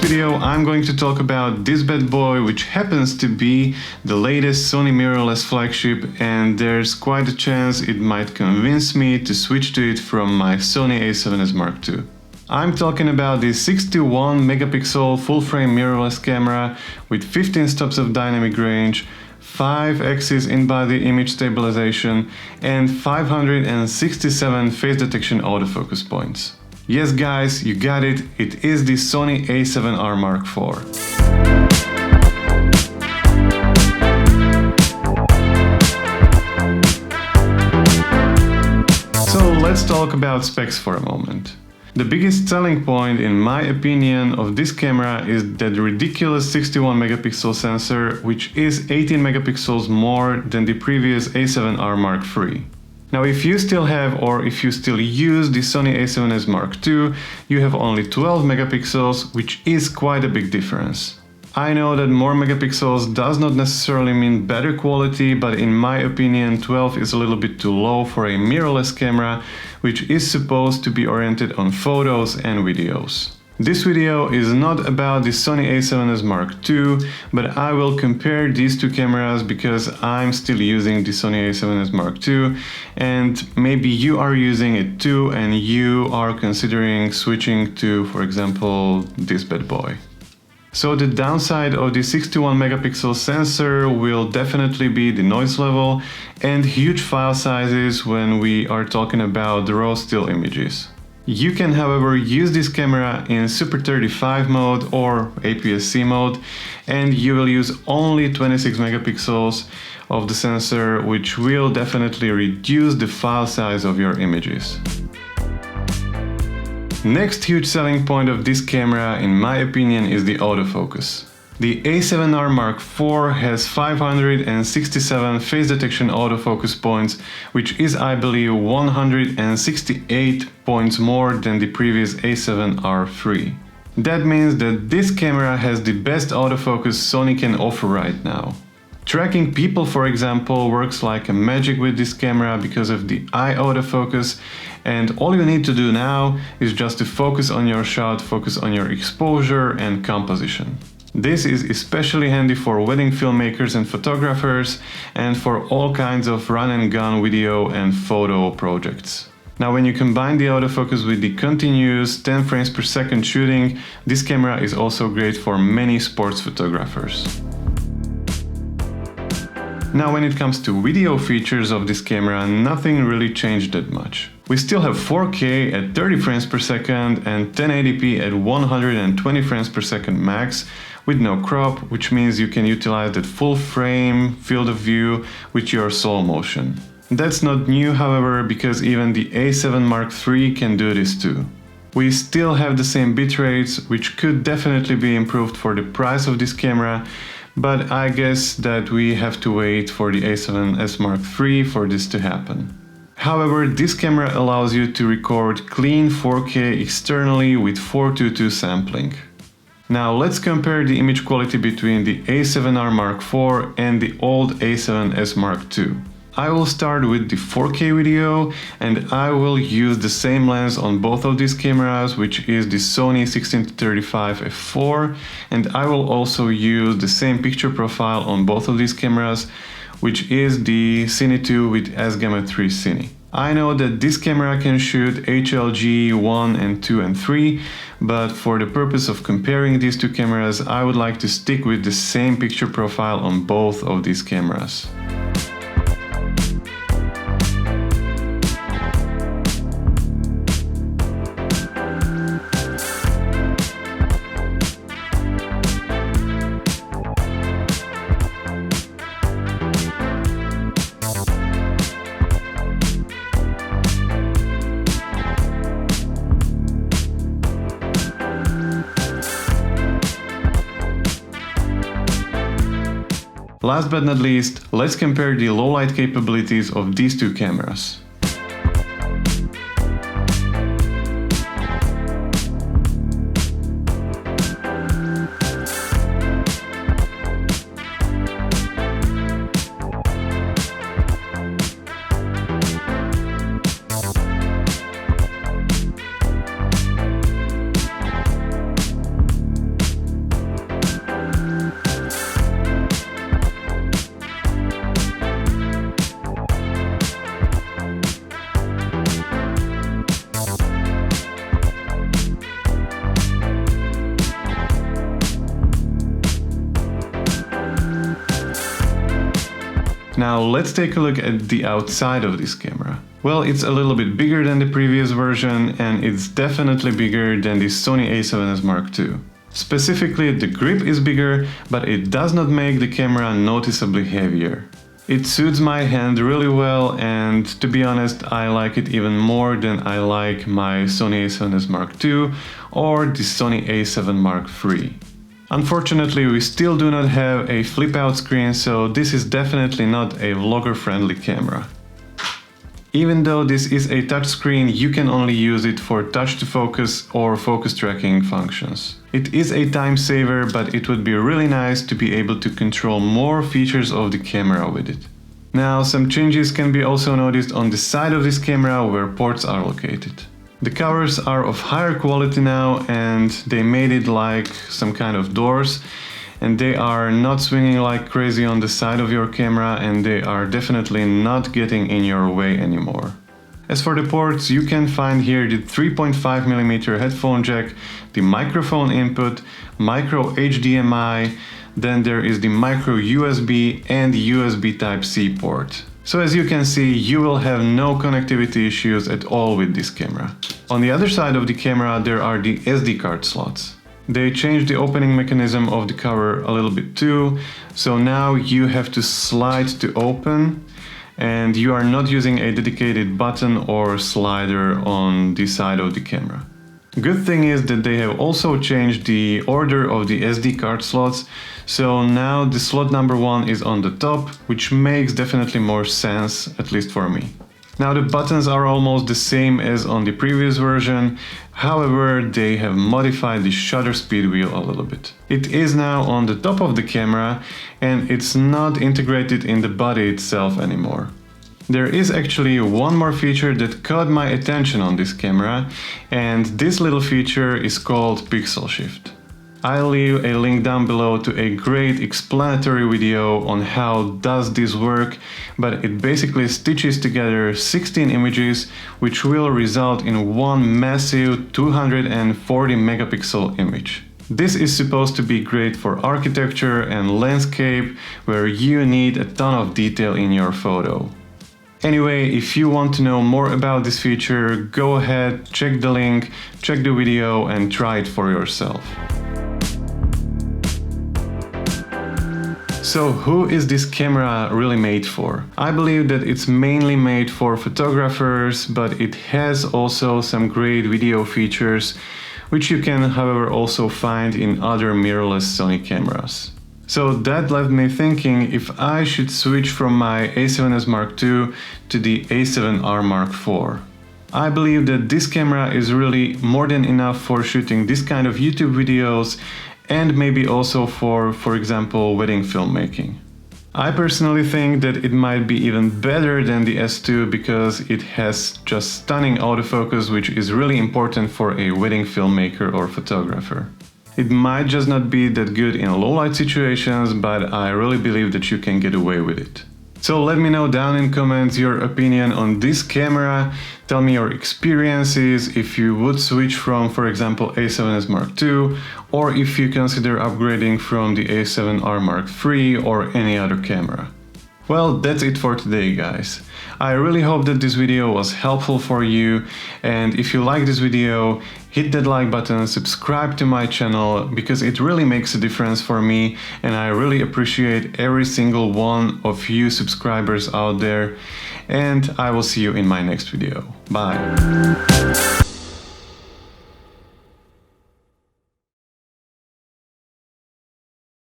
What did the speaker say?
video I'm going to talk about this bad boy, which happens to be the latest Sony mirrorless flagship, and there's quite a chance it might convince me to switch to it from my Sony A7S Mark II. I'm talking about the 61 megapixel full-frame mirrorless camera with 15 stops of dynamic range, 5 axis in-body image stabilization, and 567 face detection autofocus points. Yes guys, you got it, it is the Sony A7R Mark IV. So let's talk about specs for a moment. The biggest selling point, in my opinion, of this camera is that ridiculous 61 megapixel sensor, which is 18 megapixels more than the previous A7R Mark III. Now, if you still have or if you still use the Sony A7S Mark II, you have only 12 megapixels, which is quite a big difference. I know that more megapixels does not necessarily mean better quality, but in my opinion 12 is a little bit too low for a mirrorless camera, which is supposed to be oriented on photos and videos. This video is not about the Sony A7S Mark II, but I will compare these two cameras because I'm still using the Sony A7S Mark II, and maybe you are using it too and you are considering switching to, for example, this bad boy. So the downside of the 61 megapixel sensor will definitely be the noise level and huge file sizes when we are talking about the raw still images. You can, however, use this camera in Super 35 mode or APS-C mode, and you will use only 26 megapixels of the sensor, which will definitely reduce the file size of your images. Next huge selling point of this camera, in my opinion, is the autofocus. The A7R Mark IV has 567 face detection autofocus points, which is, I believe, 168 points more than the previous A7R III. That means that this camera has the best autofocus Sony can offer right now. Tracking people, for example, works like a magic with this camera because of the eye autofocus, and all you need to do now is just to focus on your shot, focus on your exposure and composition. This is especially handy for wedding filmmakers and photographers, and for all kinds of run and gun video and photo projects. Now, when you combine the autofocus with the continuous 10 frames per second shooting, this camera is also great for many sports photographers. Now, when it comes to video features of this camera, nothing really changed that much. We still have 4K at 30 frames per second and 1080p at 120 frames per second max, with no crop, which means you can utilize that full frame field of view with your slow motion. That's not new, however, because even the A7 Mark III can do this too. We still have the same bitrates, which could definitely be improved for the price of this camera, but I guess that we have to wait for the A7S Mark III for this to happen. However, this camera allows you to record clean 4K externally with 4:2:2 sampling. Now let's compare the image quality between the A7R Mark IV and the old A7S Mark II. I will start with the 4K video, and I will use the same lens on both of these cameras, which is the Sony 16-35 f4, and I will also use the same picture profile on both of these cameras, which is the Cine 2 with S-Gamma 3 Cine. I know that this camera can shoot HLG 1 and 2 and 3, but for the purpose of comparing these two cameras, I would like to stick with the same picture profile on both of these cameras. Last but not least, let's compare the low light capabilities of these two cameras. Now let's take a look at the outside of this camera. Well, it's a little bit bigger than the previous version, and it's definitely bigger than the Sony A7S Mark II. Specifically, the grip is bigger, but it does not make the camera noticeably heavier. It suits my hand really well, and to be honest, I like it even more than I like my Sony A7S Mark II or the Sony A7 Mark III. Unfortunately, we still do not have a flip-out screen, so this is definitely not a vlogger-friendly camera. Even though this is a touchscreen, you can only use it for touch to focus or focus tracking functions. It is a time saver, but it would be really nice to be able to control more features of the camera with it. Now, some changes can be also noticed on the side of this camera where ports are located. The covers are of higher quality now, and they made it like some kind of doors, and they are not swinging like crazy on the side of your camera, and they are definitely not getting in your way anymore. As for the ports, you can find here the 3.5mm headphone jack, the microphone input, micro HDMI, then there is the micro USB and the USB Type-C port. So as you can see, you will have no connectivity issues at all with this camera. On the other side of the camera there are the SD card slots. They changed the opening mechanism of the cover a little bit too, so now you have to slide to open, and you are not using a dedicated button or slider on the side of the camera. Good thing is that they have also changed the order of the SD card slots, so now the slot number 1 is on the top, which makes definitely more sense, at least for me. Now the buttons are almost the same as on the previous version, however they have modified the shutter speed wheel a little bit. It is now on the top of the camera and it's not integrated in the body itself anymore. There is actually one more feature that caught my attention on this camera, and this little feature is called pixel shift. I'll leave a link down below to a great explanatory video on how does this work, but it basically stitches together 16 images which will result in one massive 240 megapixel image. This is supposed to be great for architecture and landscape where you need a ton of detail in your photo. Anyway, if you want to know more about this feature, go ahead, check the link, check the video and try it for yourself. So who is this camera really made for? I believe that it's mainly made for photographers, but it has also some great video features, which you can, however, also find in other mirrorless Sony cameras. So that left me thinking if I should switch from my A7S Mark II to the A7R Mark IV. I believe that this camera is really more than enough for shooting this kind of YouTube videos and maybe also for example, wedding filmmaking. I personally think that it might be even better than the S2 because it has just stunning autofocus, which is really important for a wedding filmmaker or photographer. It might just not be that good in low light situations, but I really believe that you can get away with it. So let me know down in comments your opinion on this camera. Tell me your experiences, if you would switch from, for example, A7S Mark II, or if you consider upgrading from the A7R Mark III or any other camera. Well, that's it for today, guys. I really hope that this video was helpful for you, and if you like this video, hit that like button, subscribe to my channel, because it really makes a difference for me, and I really appreciate every single one of you subscribers out there, and I will see you in my next video. Bye!